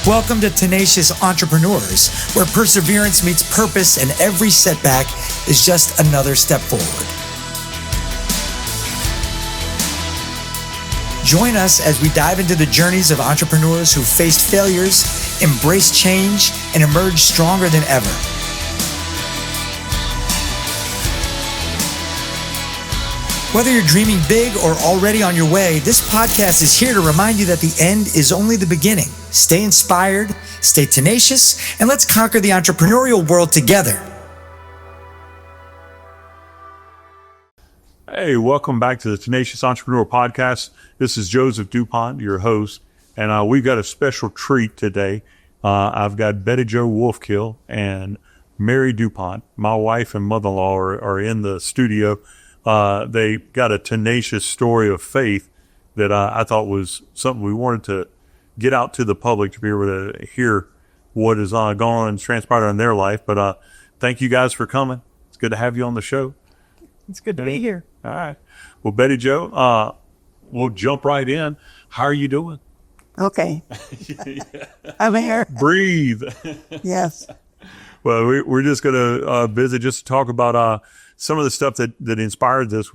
Welcome to Tenacious Entrepreneurs, where perseverance meets purpose and every setback is just another step forward. Join us as we dive into the journeys of entrepreneurs who faced failures, embraced change, and emerged stronger than ever. Whether you're dreaming big or already on your way, this podcast is here to remind you that the end is only the beginning. Stay inspired, stay tenacious, and let's conquer the entrepreneurial world together. Hey, welcome back to the Tenacious Entrepreneur Podcast. This is Joseph Dupont, your host, and we've got a special treat today. I've got Betty Jo Wolfkill and Mary Dupont, my wife and mother-in-law, are in the studio. They got a tenacious story of faith that I thought was something we wanted to get out to the public to be able to hear what has gone on and transpired in their life. But thank you guys for coming. It's good to have you on the show. It's good to be here. All right. Well, Betty Jo, we'll jump right in. How are you doing? Okay. I'm here. Breathe. Yes. Well, we're just going to visit just to talk about some of the stuff that inspired this.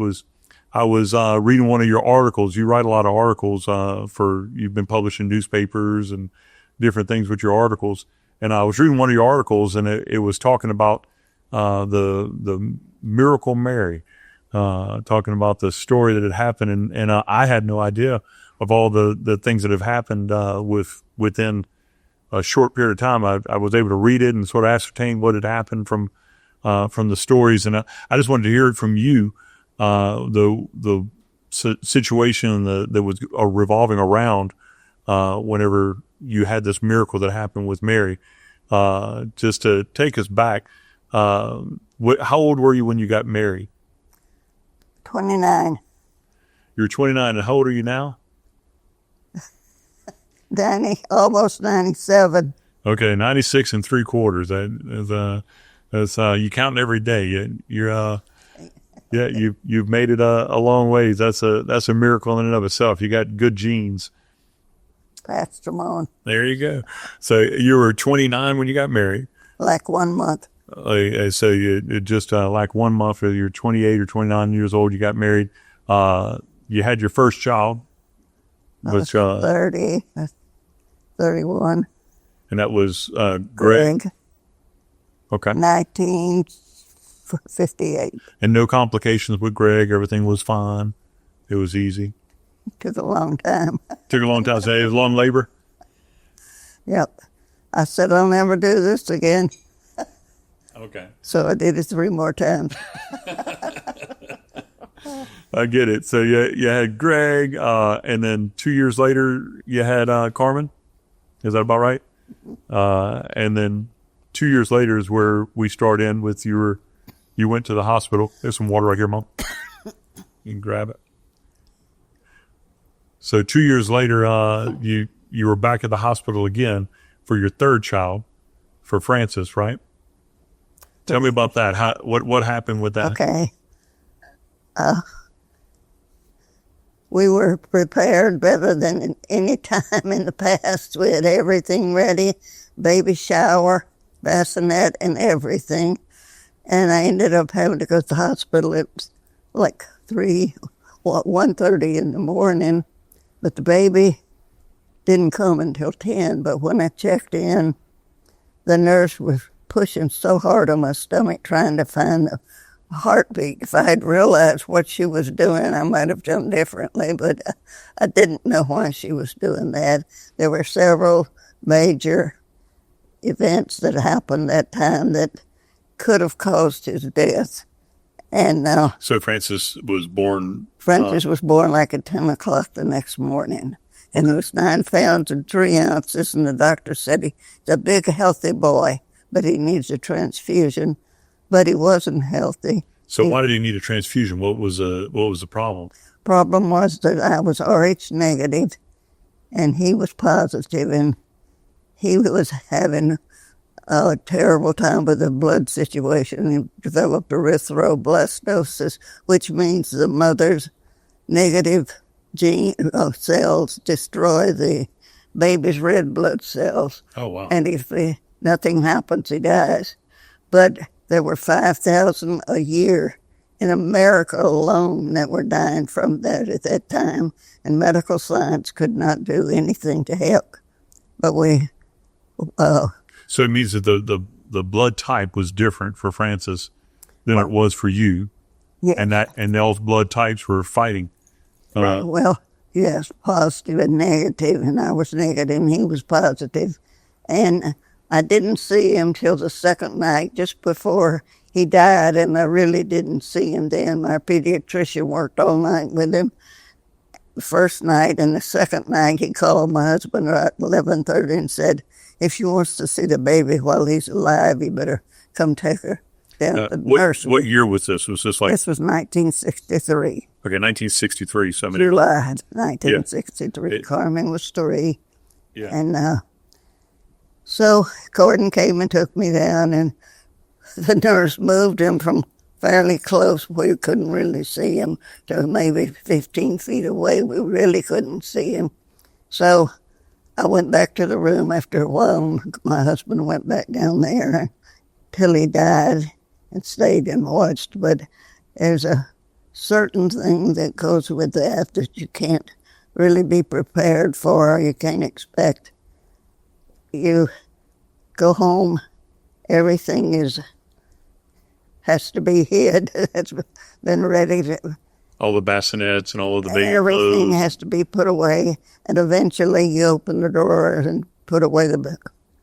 I was reading one of your articles. You write a lot of articles you've been published in newspapers and different things with your articles. And I was reading one of your articles, and it was talking about the Miracle Mary, talking about the story that had happened. And I had no idea of all the things that have happened within a short period of time. I was able to read it and sort of ascertain what had happened from the stories. And I just wanted to hear it from you, the situation that was revolving around whenever you had this miracle that happened with Mary. Just to take us back, how old were you when you got married? 29. You're 29, and how old are you now? Almost 97. Okay, 96 and 3/4. That's you counting every day. You've made it a long ways. That's a miracle in and of itself. You got good genes. Passed them on. There you go. So you were 29 when you got married. Like 1 month. So you just like 1 month, or you're 28 or 29 years old, you got married. You had your first child. I was 30, 31. And that was Greg. Okay. 1958. And no complications with Greg. Everything was fine. It was easy. Took a long time. Took a long time. So it was long labor? Yep. I said, I'll never do this again. Okay. So I did it 3 more times. I get it. So you had Greg, and then 2 years later you had Carmen. Is that about right? And then 2 years later is where we start in with you went to the hospital. There's some water right here, Mom. You can grab it. So 2 years later, you were back at the hospital again for your third child, for Francis, right? Tell me about that. What happened with that? Okay. We were prepared better than any time in the past. We had everything ready, baby shower, bassinet, and everything. And I ended up having to go to the hospital. It was like 1:30 in the morning. But the baby didn't come until 10. But when I checked in, the nurse was pushing so hard on my stomach trying to find the heartbeat. If I had realized what she was doing, I might have done differently, but I didn't know why she was doing that. There were several major events that happened that time that could have caused his death. And so Francis was born? Francis was born like at 10 o'clock the next morning. And it was 9 pounds and 3 ounces, and the doctor said he's a big, healthy boy, but he needs a transfusion. But he wasn't healthy. So why did he need a transfusion? What was the problem? Problem was that I was RH negative, and he was positive, and he was having a terrible time with the blood situation. He developed erythroblastosis, which means the mother's negative gene cells destroy the baby's red blood cells. Oh, wow. And if nothing happens, he dies. But there were 5,000 a year in America alone that were dying from that at that time, and medical science could not do anything to help. But so it means that the blood type was different for Francis than it was for you. Yeah. And those blood types were fighting. Well, yes, positive and negative, and I was negative and he was positive. And I didn't see him till the second night, just before he died, and I really didn't see him then. My pediatrician worked all night with him the first night, and the second night he called my husband at 11:30 and said, if she wants to see the baby while he's alive, you better come take her down to the nursery. What year was this? Was this like... This was 1963. Okay, 1963. So July 1963. Yeah. Carmen was 3. Yeah. And so Gordon came and took me down, and the nurse moved him from fairly close where you couldn't really see him to maybe 15 feet away. We really couldn't see him. So I went back to the room after a while. My husband went back down there till he died and stayed and watched. But there's a certain thing that goes with that you can't really be prepared for or you can't expect. You go home, everything has to be hid. It's been ready to... All the bassinets and all of the baby everything clothes. has to be put away, and eventually you open the door and put away the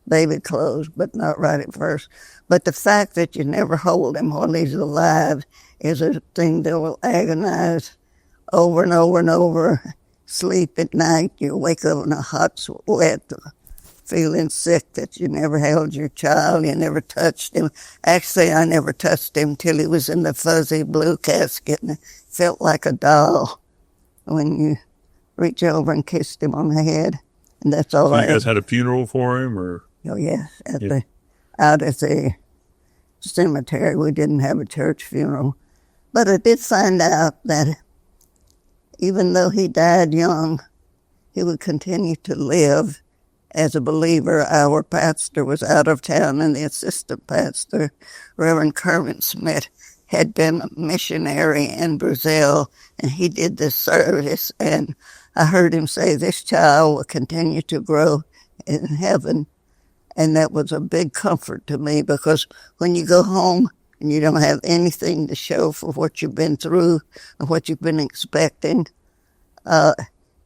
baby clothes, but not right at first. But the fact that you never hold him while he's alive is a thing that will agonize over and over and over. Sleep at night, you wake up in a hot sweat, feeling sick that you never held your child, you never touched him. Actually, I never touched him till he was in the fuzzy blue casket, and it felt like a doll when you reach over and kissed him on the head. And that's all So I you guys had a funeral for him, or? Oh, yes, out at the cemetery. We didn't have a church funeral. But I did find out that even though he died young, he would continue to live as a believer. Our pastor was out of town, and the assistant pastor, Reverend Kermit Smith, had been a missionary in Brazil, and he did this service, and I heard him say, this child will continue to grow in heaven. And that was a big comfort to me, because when you go home and you don't have anything to show for what you've been through and what you've been expecting,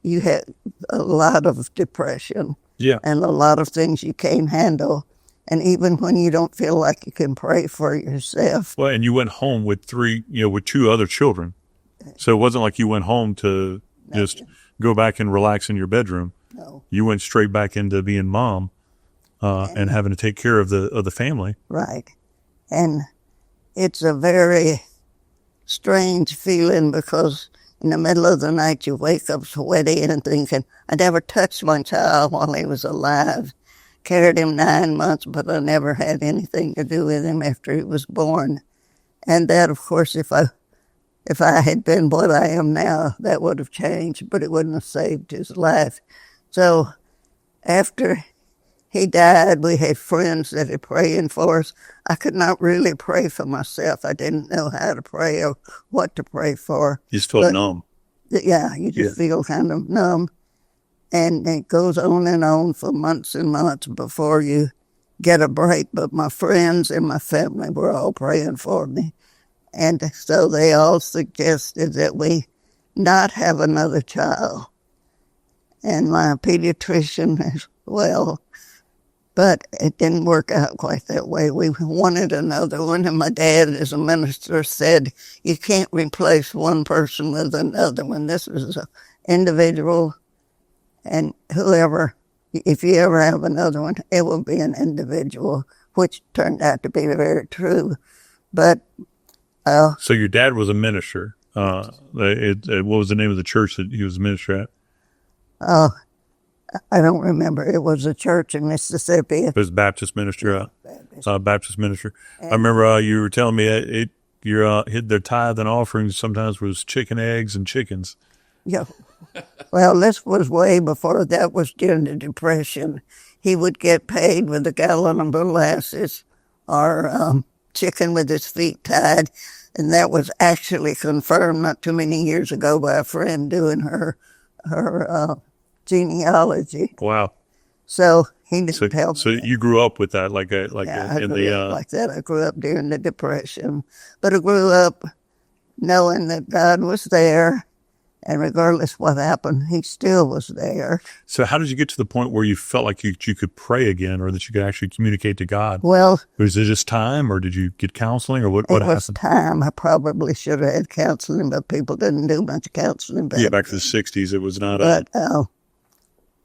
you have a lot of depression. Yeah. And a lot of things you can't handle. And even when you don't feel like you can pray for yourself. Well, and you went home with with 2 other children. So it wasn't like you went home to just go back and relax in your bedroom. No. You went straight back into being mom and having to take care of the family. Right. And it's a very strange feeling, because in the middle of the night you wake up sweaty and thinking, I never touched my child while he was alive. Carried him 9 months, but I never had anything to do with him after he was born. And that, of course, if I had been what I am now, that would have changed, but it wouldn't have saved his life. So after he died, we had friends that were praying for us. I could not really pray for myself. I didn't know how to pray or what to pray for. You just felt numb. Yeah, you just feel kind of numb. And it goes on and on for months and months before you get a break. But my friends and my family were all praying for me. And so they all suggested that we not have another child. And my pediatrician as well. But it didn't work out quite that way. We wanted another one, and my dad, as a minister, said, you can't replace one person with another one. This is an individual, and if you ever have another one, it will be an individual, which turned out to be very true. But so your dad was a minister. What was the name of the church that he was a minister at? I don't remember. It was a church in Mississippi. It was Baptist minister. Baptist minister. I remember you were telling me hid their tithe and offerings sometimes was chicken eggs and chickens. Yeah. Well, this was way before that was during the Depression. He would get paid with a gallon of molasses or chicken with his feet tied. And that was actually confirmed not too many years ago by a friend doing her genealogy. Wow. So he didn't tell me. So you grew up with that, like that. I grew up during the Depression, but I grew up knowing that God was there, and regardless what happened, He still was there. So how did you get to the point where you felt like you could pray again, or that you could actually communicate to God? Well, was it just time, or did you get counseling, or what happened? It was time. I probably should have had counseling, but people didn't do much counseling back. Yeah, back to the 60s, it was not. But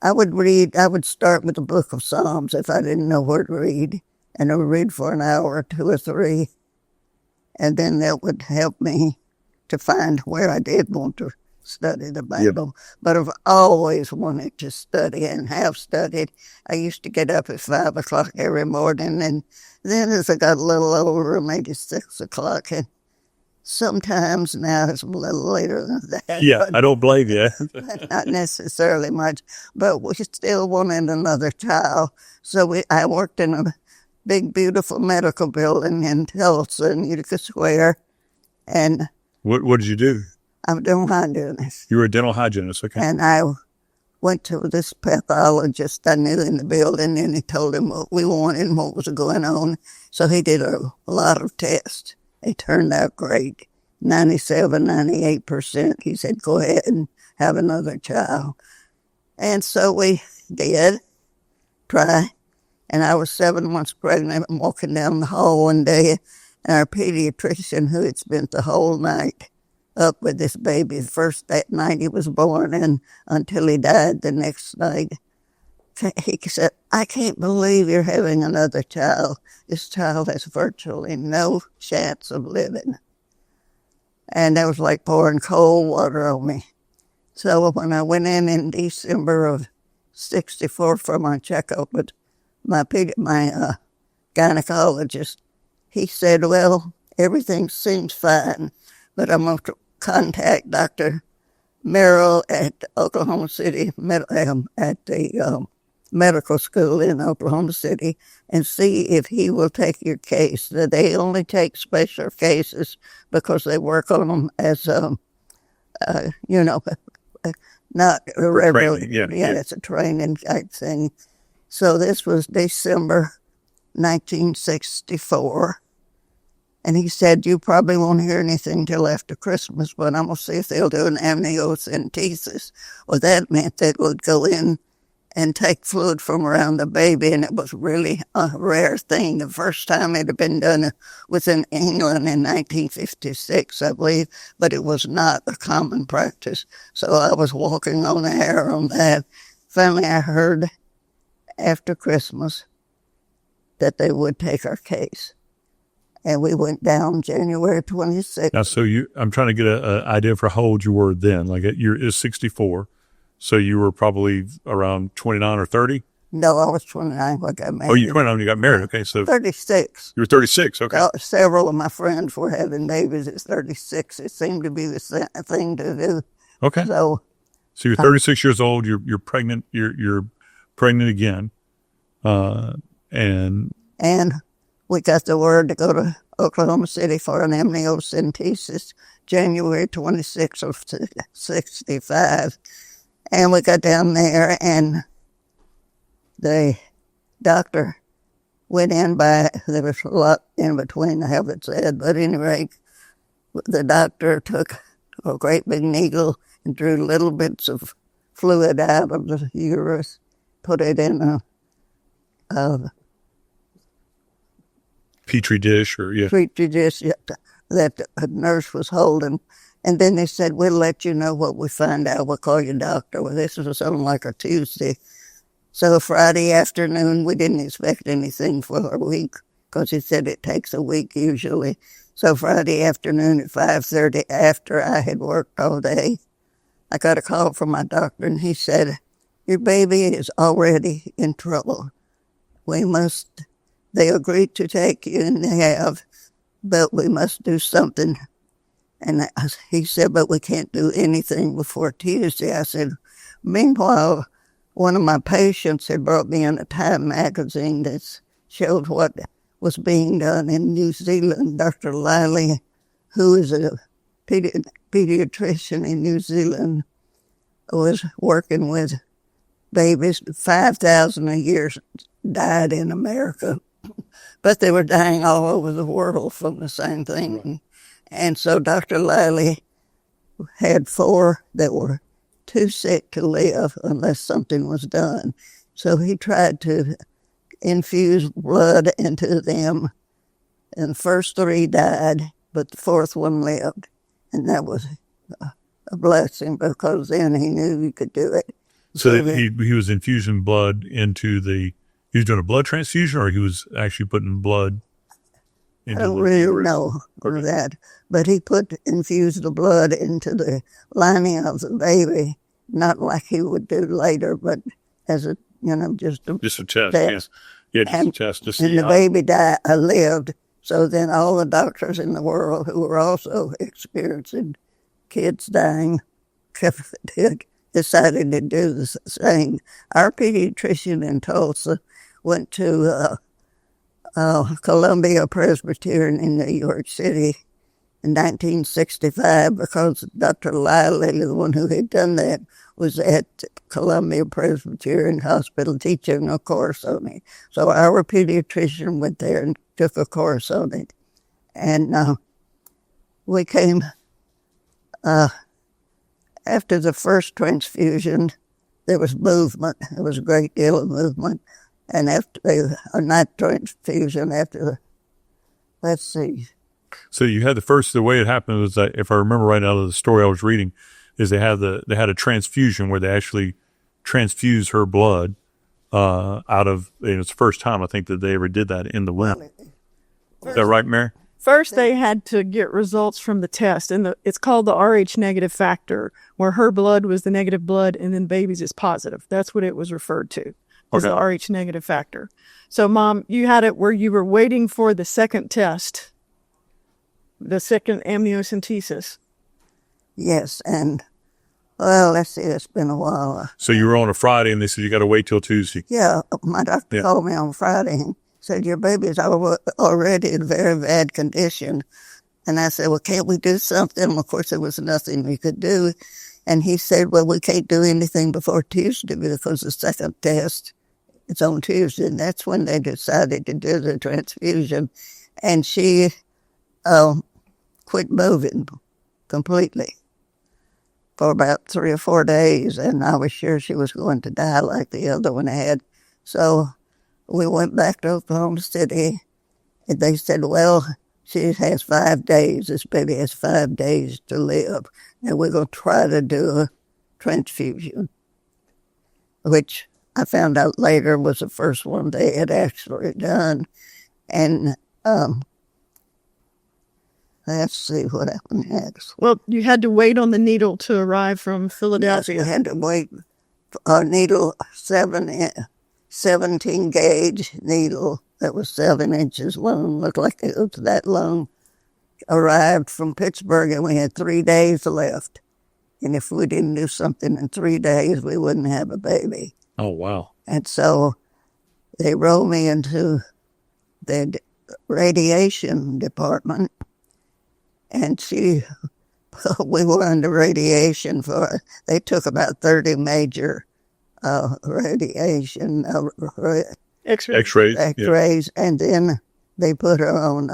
I would start with the book of Psalms if I didn't know where to read, and I would read for an hour or two or three, and then that would help me to find where I did want to study the Bible. Yep. But I've always wanted to study and have studied. I used to get up at 5 o'clock every morning, and then as I got a little older, maybe 6 o'clock, and sometimes now it's a little later than that. Yeah, I don't blame you. Not necessarily much, but we still wanted another child. So I worked in a big, beautiful medical building in Tulsa, in Utica Square. And what did you do? I'm a dental hygienist. You were a dental hygienist, okay. And I went to this pathologist I knew in the building, and he told him what we wanted and what was going on. So he did a lot of tests. They turned out great, 97, 98%. He said, go ahead and have another child. And so we did try. And I was 7 months pregnant. I'm walking down the hall one day, and our pediatrician, who had spent the whole night up with this baby, first that night he was born and until he died the next night, he said, I can't believe you're having another child. This child has virtually no chance of living. And that was like pouring cold water on me. So when I went in December of 64 for my checkup with my gynecologist, he said, well, everything seems fine, but I'm going to contact Dr. Merrill at Oklahoma City, at the medical school in Oklahoma City, and see if he will take your case. They only take special cases because they work on them as, not a regular. Yeah, it's a training type thing. So this was December 1964. And he said, you probably won't hear anything till after Christmas, but I'm going to see if they'll do an amniocentesis. Well, that meant they would go in and take fluid from around the baby, and it was really a rare thing. The first time it had been done was in England in 1956, I believe, but it was not a common practice. So I was walking on air on that. Finally, I heard after Christmas that they would take our case. And we went down January 26th. Now, so I'm trying to get an idea for how old you were then. Like you're 64. So you were probably around 29 or 30? No, I was 29 when I got married. Oh, you're 29 when you got married. Okay, so 36. You were 36, okay. Several of my friends were having babies at 36. It seemed to be the thing to do. Okay. So you're 36 years old. You're pregnant. You're pregnant again. And we got the word to go to Oklahoma City for an amniocentesis January 26th of 65. And we got down there, and the doctor went in by, there was a lot in between, I haven't said, but at any rate, the doctor took a great big needle and drew little bits of fluid out of the uterus, put it in a Petri dish Petri dish that a nurse was holding. And then they said, we'll let you know what we find out. We'll call your doctor. Well, this was something like a Tuesday. So Friday afternoon, we didn't expect anything for a week because he said it takes a week usually. So Friday afternoon at 5:30, after I had worked all day, I got a call from my doctor, and he said, your baby is already in trouble. They agreed to take you, and they have, but we must do something And he said, but we can't do anything before Tuesday. I said, meanwhile, one of my patients had brought me in a Time magazine that showed what was being done in New Zealand. Dr. Liley, who is a pediatrician in New Zealand, was working with babies. 5,000 a year died in America, but they were dying all over the world from the same thing. And so Dr. Liley had 4 that were too sick to live unless something was done. So he tried to infuse blood into them, and the first 3 died, but the 4th one lived. And that was a blessing, because then he knew he could do it. So he was infusing blood into he was doing a blood transfusion, or he was actually putting blood into I don't really know that, but he infused the blood into the lining of the baby, not like he would do later, but as a, just a test. test. Yeah, just a test to see. And the baby lived. So then all the doctors in the world who were also experiencing kids dying decided to do the same. Our pediatrician in Tulsa went to Columbia Presbyterian in New York City in 1965, because Dr. Liley, the one who had done that, was at Columbia Presbyterian Hospital teaching a course on it. So our pediatrician went there and took a course on it. And we came, after the first transfusion, there was movement. There was a great deal of movement. And after a night transfusion, let's see. So you had the way it happened was that, if I remember right out of the story I was reading, is they had a transfusion where they actually transfused her blood out of, it's the first time I think that they ever did that in the womb. Is that right, Mary? First, they had to get results from the test, and it's called the Rh negative factor, where her blood was the negative blood and then baby's is positive. That's what it was referred to, as the Rh negative factor. So, Mom, you had it where you were waiting for the second test, the second amniocentesis. Yes, and, well, let's see, it's been a while. So you were on a Friday, and they said you got to wait till Tuesday. Yeah, my doctor called me on Friday and said, your baby is already in very bad condition. And I said, well, can't we do something? Of course, there was nothing we could do. And he said, well, we can't do anything before Tuesday because the second test is on Tuesday. And that's when they decided to do the transfusion. And she quit moving completely for about 3 or 4 days. And I was sure she was going to die like the other one had. So we went back to Oklahoma City, and they said, well, she has 5 days. This baby has 5 days to live, and we're going to try to do a transfusion, which I found out later was the first one they had actually done. And let's see what happened next. Well, you had to wait on the needle to arrive from Philadelphia. Yes, you had to wait. A needle, 17 gauge needle that was 7 inches long, looked like it was that long, arrived from Pittsburgh, and we had 3 days left. And if we didn't do something in 3 days, we wouldn't have a baby. Oh, wow. And so they rolled me into the radiation department, and we were under radiation they took about 30 major radiation X-rays, and then they put her on.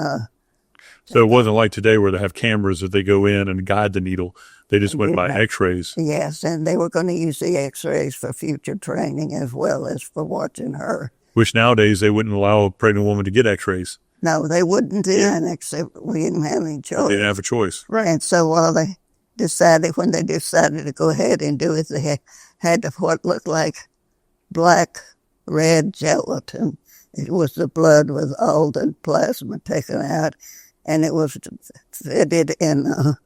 So it wasn't like today where they have cameras that they go in and guide the needle. They just went by X-rays. Yes, and they were going to use the X-rays for future training as well as for watching her. Which nowadays they wouldn't allow a pregnant woman to get X-rays. No, they wouldn't do that, except we didn't have any choice. They didn't have a choice. Right. And so when they decided to go ahead and do it, they had what looked like black, red gelatin. It was the blood with all the plasma taken out, and it was fitted in a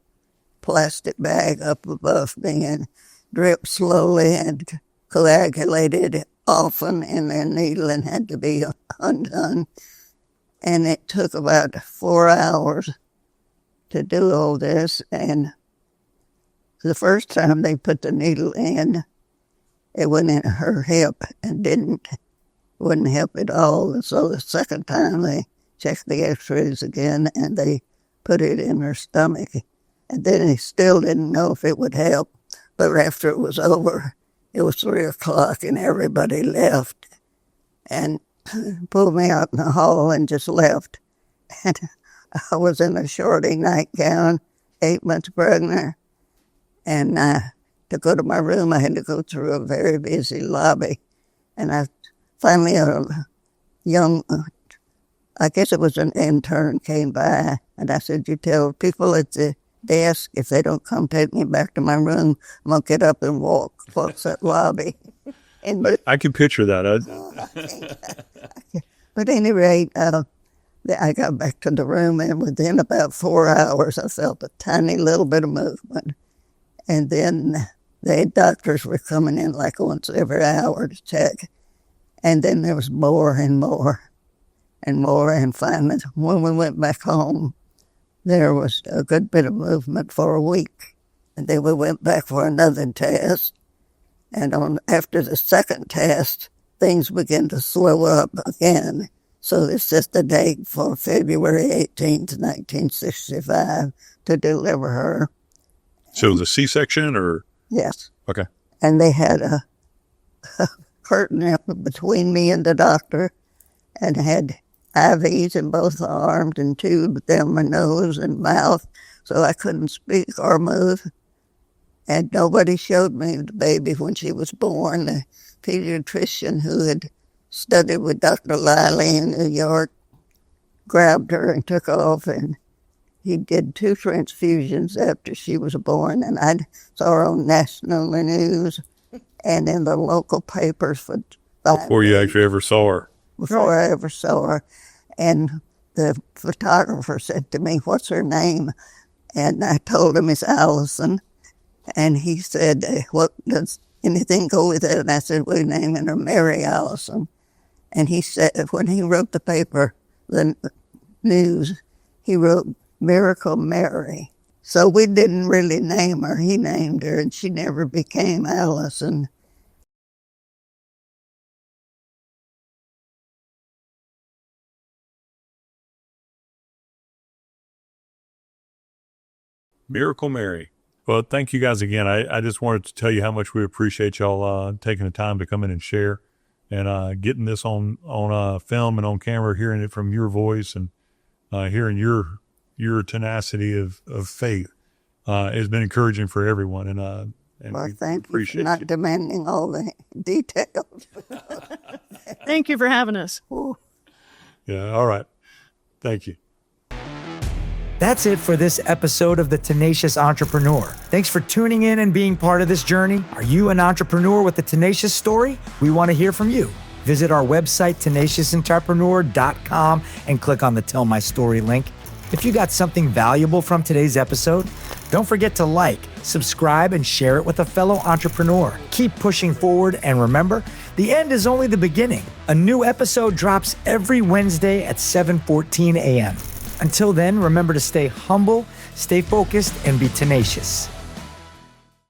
plastic bag up above me and dripped slowly and coagulated often in their needle and had to be undone. And it took about 4 hours to do all this. And the first time they put the needle in, it went in her hip and wouldn't help at all. And so the second time they checked the x-rays again and they put it in her stomach. And then they still didn't know if it would help. But after it was over, it was 3:00 and everybody left and pulled me out in the hall and just left. And I was in a shorty nightgown, 8 months pregnant. And to go to my room, I had to go through a very busy lobby. And finally a young, I guess it was an intern, came by. And I said, you tell people at the desk, if they don't come take me back to my room, I'm going to get up and walk across that lobby. And I can picture that. But at any rate, I got back to the room, and within about 4 hours, I felt a tiny little bit of movement. And then the doctors were coming in like once every hour to check. And then there was more and more and more. And finally, when we went back home, there was a good bit of movement for a week. And then we went back for another test. And after the second test, things began to slow up again. So they set the date for February 18th, 1965 to deliver her. So it was a C-section or? Yes. Okay. And they had a curtain up between me and the doctor and had IVs in both arms and tubes down my nose and mouth, so I couldn't speak or move. And nobody showed me the baby when she was born. The pediatrician who had studied with Dr. Liley in New York grabbed her and took off, and he did 2 transfusions after she was born, and I saw her on national news and in the local papers for Before you actually ever saw her. Before I ever saw her. And the photographer said to me, what's her name? And I told him it's Allison. And he said, what, does anything go with it? And I said, we're naming her Mary Allison. And he said, when he wrote the paper, the news, he wrote Miracle Mary. So we didn't really name her. He named her, and she never became Allison. Miracle Mary. Well, thank you guys again. I just wanted to tell you how much we appreciate y'all taking the time to come in and share and getting this on film and on camera, hearing it from your voice and hearing your tenacity of faith has been encouraging for everyone. And Well, we thank you appreciate for not demanding all the details. Thank you for having us. Yeah, all right. Thank you. That's it for this episode of The Tenacious Entrepreneur. Thanks for tuning in and being part of this journey. Are you an entrepreneur with a tenacious story? We want to hear from you. Visit our website, tenaciousentrepreneur.com, and click on the Tell My Story link. If you got something valuable from today's episode, don't forget to like, subscribe, and share it with a fellow entrepreneur. Keep pushing forward, and remember, the end is only the beginning. A new episode drops every Wednesday at 7:14 a.m. Until then, remember to stay humble, stay focused, and be tenacious.